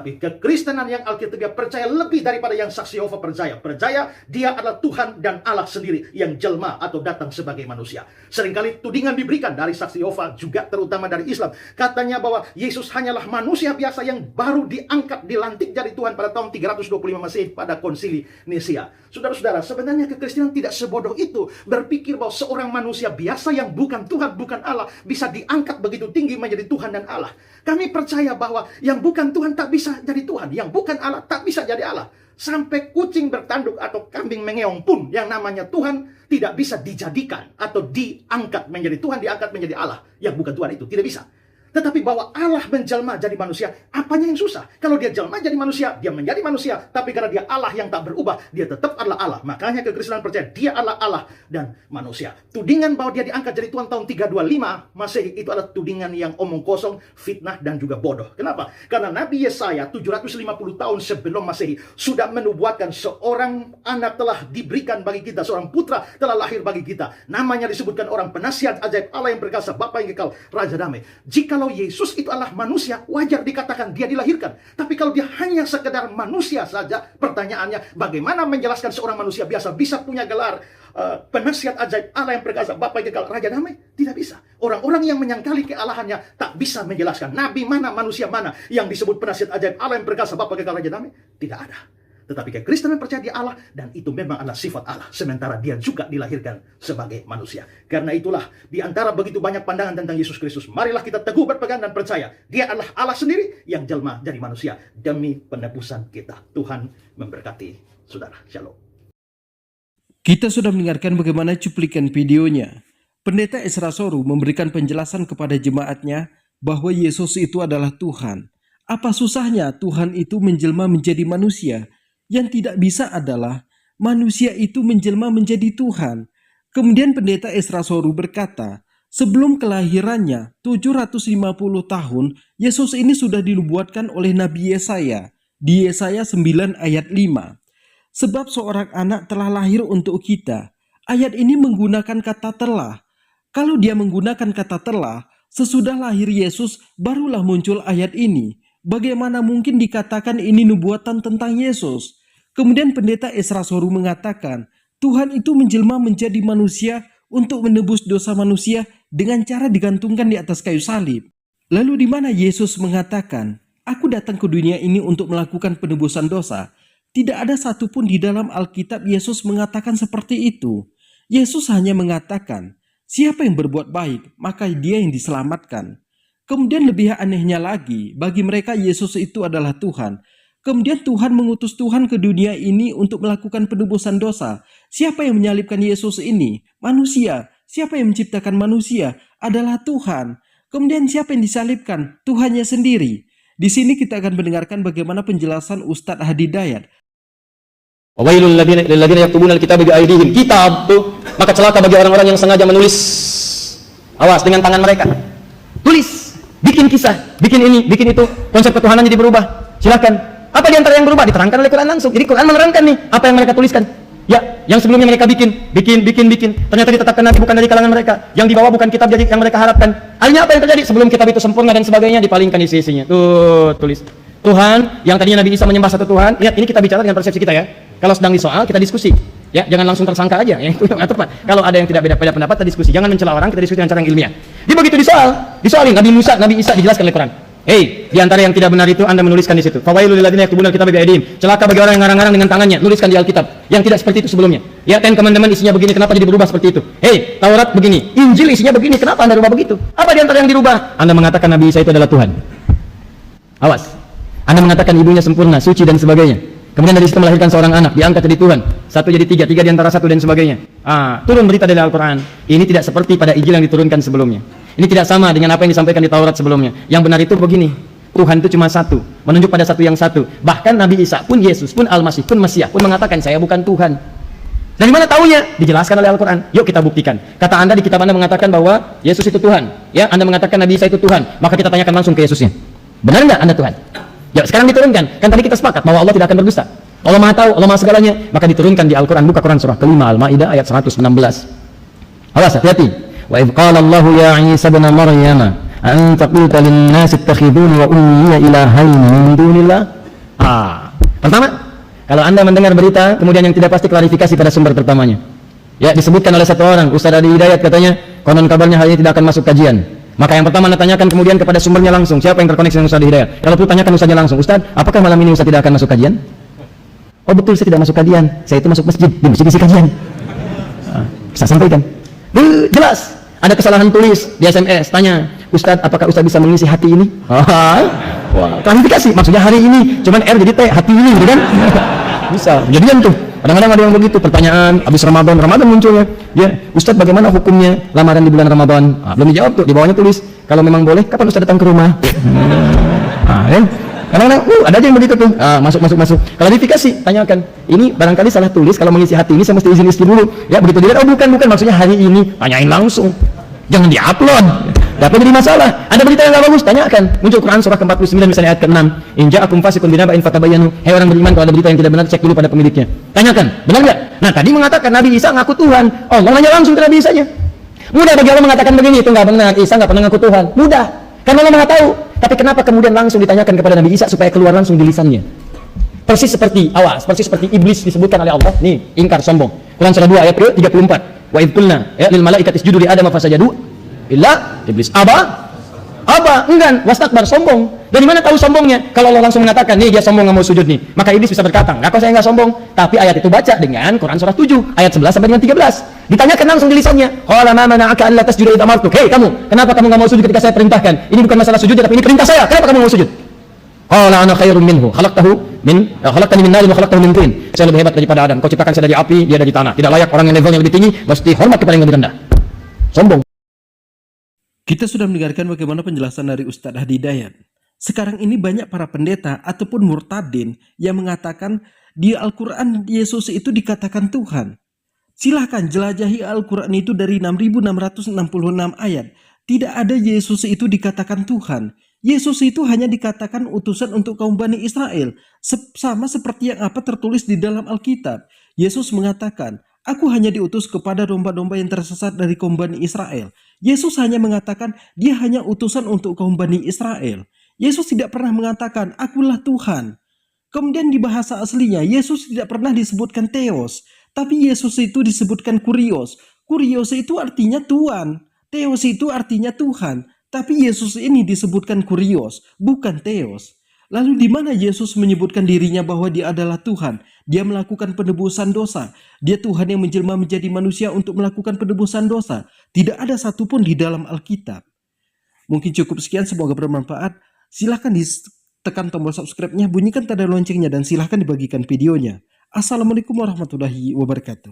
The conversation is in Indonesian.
Tetapi kekristenan yang Alkitabiah percaya lebih daripada yang saksi Yehova percaya. Percaya dia adalah Tuhan dan Allah sendiri yang jelma atau datang sebagai manusia. Seringkali tudingan diberikan dari saksi Yehova, juga terutama dari Islam. Katanya bahwa Yesus hanyalah manusia biasa yang baru diangkat, dilantik jadi Tuhan pada tahun 325 Masehi pada konsili Nicea. Saudara-saudara, sebenarnya kekristenan tidak sebodoh itu berpikir bahwa seorang manusia biasa yang bukan Tuhan, bukan Allah, bisa diangkat begitu tinggi menjadi Tuhan dan Allah. Kami percaya bahwa yang bukan Tuhan tak bisa jadi Tuhan, yang bukan Allah tak bisa jadi Allah. Sampai kucing bertanduk atau kambing mengeong pun yang namanya Tuhan tidak bisa dijadikan atau diangkat menjadi Tuhan, diangkat menjadi Allah. Yang bukan Tuhan itu tidak bisa. Tetapi bahwa Allah menjelma jadi manusia, apanya yang susah? Kalau dia jelma jadi manusia, dia menjadi manusia. Tapi karena dia Allah yang tak berubah, dia tetap adalah Allah. Makanya kekristenan percaya dia adalah Allah dan manusia. Tudingan bahwa dia diangkat jadi Tuhan tahun 325 Masehi itu adalah tudingan yang omong kosong, fitnah, dan juga bodoh. Kenapa? Karena Nabi Yesaya 750 tahun sebelum Masehi sudah menubuatkan seorang anak telah diberikan bagi kita, seorang putra telah lahir bagi kita. Namanya disebutkan orang penasihat ajaib, Allah yang perkasa, Bapa yang kekal, Raja damai. Jikalau Yesus itu adalah manusia, wajar dikatakan dia dilahirkan. Tapi kalau dia hanya sekedar manusia saja, pertanyaannya bagaimana menjelaskan seorang manusia biasa bisa punya gelar penasihat ajaib, Allah yang perkasa, Bapa yang kekal, Raja damai? Tidak bisa. Orang-orang yang menyangkali kealahannya tak bisa menjelaskan nabi mana, manusia mana yang disebut penasihat ajaib, Allah yang perkasa, Bapa yang kekal, Raja damai? Tidak ada. Tetapi kekristenan percaya di Allah, dan itu memang adalah sifat Allah. Sementara dia juga dilahirkan sebagai manusia. Karena itulah, di antara begitu banyak pandangan tentang Yesus Kristus, marilah kita teguh berpegang dan percaya. Dia adalah Allah sendiri yang jelma jadi manusia demi penebusan kita. Tuhan memberkati saudara. Shalom. Kita sudah mendengarkan bagaimana cuplikan videonya. Pendeta Ezra Soru memberikan penjelasan kepada jemaatnya bahwa Yesus itu adalah Tuhan. Apa susahnya Tuhan itu menjelma menjadi manusia? Yang tidak bisa adalah manusia itu menjelma menjadi Tuhan. Kemudian pendeta Ezra Soru berkata, sebelum kelahirannya 750 tahun, Yesus ini sudah dinubuatkan oleh Nabi Yesaya di Yesaya 9 ayat 5. Sebab seorang anak telah lahir untuk kita. Ayat ini menggunakan kata telah. Kalau dia menggunakan kata telah, sesudah lahir Yesus barulah muncul ayat ini. Bagaimana mungkin dikatakan ini nubuatan tentang Yesus? Kemudian pendeta Ezra Soru mengatakan, Tuhan itu menjelma menjadi manusia untuk menebus dosa manusia dengan cara digantungkan di atas kayu salib. Lalu di mana Yesus mengatakan, aku datang ke dunia ini untuk melakukan penebusan dosa? Tidak ada satupun di dalam Alkitab Yesus mengatakan seperti itu. Yesus hanya mengatakan, siapa yang berbuat baik, maka dia yang diselamatkan. Kemudian lebih anehnya lagi, bagi mereka Yesus itu adalah Tuhan. Kemudian Tuhan mengutus Tuhan ke dunia ini untuk melakukan penebusan dosa. Siapa yang menyalibkan Yesus ini? Manusia. Siapa yang menciptakan manusia? Adalah Tuhan. Kemudian siapa yang disalibkan? Tuhannya sendiri. Di sini kita akan mendengarkan bagaimana penjelasan Ustadz Hadi Dayat. Wawailul ladzina yaktubuna alkitaba biaydihim. Kitab tuh, maka celaka bagi orang-orang yang sengaja menulis. Awas dengan tangan mereka. Tulis. Bikin kisah, bikin ini, bikin itu, konsep ketuhanan jadi berubah. Silakan. Apa di antara yang berubah? Diterangkan oleh Quran langsung. Jadi Quran menerangkan nih apa yang mereka tuliskan. Ya, yang sebelumnya mereka bikin. Ternyata ditetapkan Nabi bukan dari kalangan mereka. Yang dibawa bukan kitab jadi yang mereka harapkan. Akhirnya apa yang terjadi? Sebelum kitab itu sempurna dan sebagainya, dipalingkan isi-isinya. Tuh, tulis. Tuhan, yang tadinya Nabi Isa menyembah satu Tuhan. Ingat, ini kita bicara dengan persepsi kita ya. Kalau sedang disoal, kita diskusi. Ya, jangan langsung tersangka aja. Ya, itu nggak tepat. Kalau ada yang tidak beda pendapat, kita diskusi. Jangan mencela orang, kita diskusi dengan cara yang ilmiah. Dia begitu disoalin Nabi Musa, Nabi Isa dijelaskan oleh Quran. Hei, di antara yang tidak benar itu Anda menuliskan di situ. Fawailul ladzina yaktubuna alkitaba biaydihim. Celaka bagi orang yang ngarang-ngarang dengan tangannya, nuliskan di Alkitab. Yang tidak seperti itu sebelumnya. Ya, teman-teman isinya begini, kenapa jadi berubah seperti itu? Hei, Taurat begini, Injil isinya begini, kenapa Anda rubah begitu? Apa di antara yang dirubah? Anda mengatakan Nabi Isa itu adalah Tuhan. Awas. Anda mengatakan ibunya sempurna, suci dan sebagainya. Kemudian dari situ melahirkan seorang anak, diangkat jadi Tuhan. Satu jadi tiga, tiga di antara satu dan sebagainya. Turun berita dari Al-Quran. Ini tidak seperti pada Injil yang diturunkan sebelumnya. Ini tidak sama dengan apa yang disampaikan di Taurat sebelumnya. Yang benar itu begini. Tuhan itu cuma satu, menunjuk pada satu yang satu. Bahkan Nabi Isa pun, Yesus pun, Al-Masih pun, Mesias pun mengatakan, saya bukan Tuhan. Dari mana taunya? Dijelaskan oleh Al-Quran. Yuk kita buktikan. Kata Anda di kitab Anda mengatakan bahwa Yesus itu Tuhan. Ya, Anda mengatakan Nabi Isa itu Tuhan. Maka kita tanyakan langsung ke Yesusnya. Benar nggak Anda Tuhan? Ya, sekarang diturunkan. Kan tadi kita sepakat bahwa Allah tidak akan berdusta. Allah Maha tahu, Allah Maha segalanya. Maka diturunkan di Al-Quran. Buka Quran surah kelima Al-Maidah ayat 116. Awas, hati-hati. Wa idh qala Allahu ya Isa ibn Maryam anta qulta lin-nasi ittakhiduni wa ummiya ilahaini min dunillah. Pertama, kalau Anda mendengar berita kemudian yang tidak pasti, klarifikasi pada sumber pertamanya. Ya, disebutkan oleh satu orang, Ustaz Adi Hidayat katanya, konon kabarnya hari ini tidak akan masuk kajian. Maka yang pertama Anda tanyakan kemudian kepada sumbernya langsung, siapa yang terkoneksi dengan Ustaz Adi Hidayat. Kalau perlu tanyakan Ustaznya langsung, Ustaz, apakah malam ini Ustaz tidak akan masuk kajian? Oh betul, saya tidak masuk kajian, saya itu masuk masjid, di masjid isi kajian. Bisa sampaikan. Jelas, ada kesalahan tulis di SMS, tanya, Ustaz, apakah Ustaz bisa mengisi hati ini? Wah, klarifikasi, maksudnya hari ini, cuman R jadi T, hati ini, gitu kan? Bisa, jadian tuh. Kadang-kadang ada yang begitu, pertanyaan, habis Ramadan munculnya, dia, Ustaz bagaimana hukumnya lamaran di bulan Ramadan? Belum dijawab tuh, di bawahnya tulis, kalau memang boleh, kapan Ustaz datang ke rumah? Kan? Kadang-kadang, ada aja yang begitu tuh, masuk. Klarifikasi, tanyakan, ini barangkali salah tulis, kalau mengisi hati ini saya mesti izin istri dulu. Ya begitu dilihat, bukan, maksudnya hari ini, tanyain langsung, jangan diupload. Dapat jadi masalah. Ada berita yang nggak bagus, tanyakan. Muncul Quran surah ke-49 misalnya ayat ke-6. In ja'akum fasiqun binaba'in fatabayyanu. Hei orang beriman, kalau ada berita yang tidak benar, cek dulu pada pemiliknya. Tanyakan, benar nggak? Nah, tadi mengatakan Nabi Isa ngaku Tuhan. Allah nanya langsung ke Nabi Isa nya. Mudah bagi Allah mengatakan begini, itu nggak benar. Isa nggak pernah ngaku Tuhan. Mudah. Karena Allah Maha tahu. Tapi kenapa kemudian langsung ditanyakan kepada Nabi Isa supaya keluar langsung di lisannya? Persis seperti iblis disebutkan oleh Allah. Nih, ingkar, sombong. Quran surah 2 ayat ke-34. Wa idh qulna ya lil malaikati isjudu li Adam fasajadu illa iblis enggan, wastakbar, sombong. Dari mana tahu sombongnya? Kalau Allah langsung mengatakan, nih dia sombong nggak mau sujud nih, maka iblis bisa berkata, nggak kok saya nggak sombong. Tapi ayat itu baca dengan Quran surah 7 ayat 11 sampai dengan 13. Ditanyakan langsung di lisannya, qala ma mana'aka alla tasjuda idh amartuk. Hei kamu, kenapa kamu nggak mau sujud ketika saya perintahkan? Ini bukan masalah sujud, tapi ini perintah saya. Kenapa kamu mau sujud? Qala ana khairum minhu, khalaqtani min narin wa khalaqtahu min tin. Saya lebih hebat daripada Adam. Kau ciptakan saya dari api, dia dari tanah. Tidak layak orang yang levelnya lebih tinggi, mesti hormat kepada yang lebih rendah. Sombong. Kita sudah mendengarkan bagaimana penjelasan dari Ustadz Hadi Hidayat. Sekarang ini banyak para pendeta ataupun murtadin yang mengatakan di Al-Quran Yesus itu dikatakan Tuhan. Silahkan jelajahi Al-Quran itu dari 6.666 ayat. Tidak ada Yesus itu dikatakan Tuhan. Yesus itu hanya dikatakan utusan untuk kaum Bani Israel. Sama seperti yang apa tertulis di dalam Alkitab. Yesus mengatakan, aku hanya diutus kepada domba-domba yang tersesat dari kaum Bani Israel. Yesus hanya mengatakan dia hanya utusan untuk kaum Bani Israel. Yesus tidak pernah mengatakan akulah Tuhan. Kemudian di bahasa aslinya Yesus tidak pernah disebutkan Theos, tapi Yesus itu disebutkan Kurios. Kurios itu artinya Tuhan. Theos itu artinya Tuhan. Tapi Yesus ini disebutkan Kurios, bukan Theos. Lalu di mana Yesus menyebutkan dirinya bahwa dia adalah Tuhan? Dia melakukan penebusan dosa. Dia Tuhan yang menjelma menjadi manusia untuk melakukan penebusan dosa. Tidak ada satupun di dalam Alkitab. Mungkin cukup sekian, semoga bermanfaat. Silahkan ditekan tombol subscribe-nya, bunyikan tanda loncengnya, dan silahkan dibagikan videonya. Assalamualaikum warahmatullahi wabarakatuh.